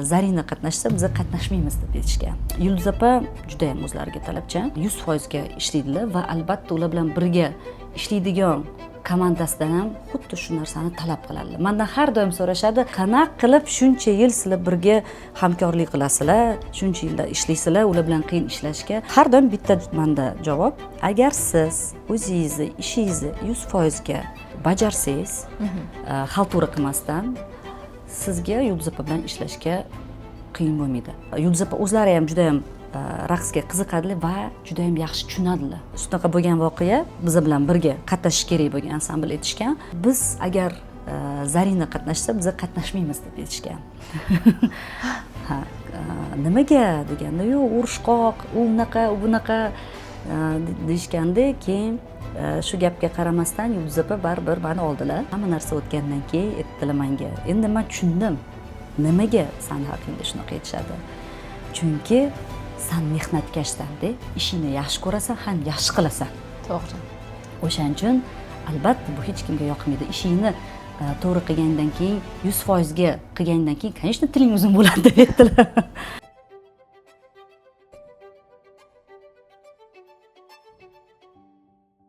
Zarina qatnashsa biz qatnashmaymiz deb aytishgan. Yulduz opa juda ham o'zlariga talabchan, 100% ga ishlaydilar va albatta ular bilan birga ishlaydigan komandasidan ham xuddi shu narsani talab qiladilar. Mendan har doim so'rashadi, qanaqa qilib shuncha yil sizlar birga hamkorlik qilasizlar, shuncha yilda ishlaysizlar, ular bilan qiyin ishlashga. Har doim bitta menda javob: agar siz o'zingizni ishingizni 100% ga bajarsangiz, xaltura qilmasdan, sizga Yulduz opa bilan ishlashga qiyin bo'lmaydi. Yulduz opa o'zlari ham juda ham raqsga qiziqadilar va juda ham yaxshi tushunadilar. Shunaqa bo'lgan voqea biz bilan birga qatnashish kerak bo'lgan ansambl aytishgan. Biz agar Zarina qatnashsa, biz qatnashmaymiz deb aytishgan. Ha, nimaga deganda, yo'q, urushqoq, u bunaqa, u bunaqa deyishganda, keyin shu gapga qaramasdan Yulduz opa baribir meni oldilar. Hamma narsa o'tgandan keyin aytdilar menga. Endi men tushundim. Nimaga san haqingda shunaqa aytishadi? Chunki sen mehnatkashsan-da, ishingni yaxshi ko'rasan, ham yaxshi qilasan. To'g'ri. O'shaning uchun albatta bu hech kimga yoqmaydi. Ishingni to'g'ri qilgandan keyin, 100% ga qilgandan keyin, конечно, tiling uzun bo'ladi deb aytdilar.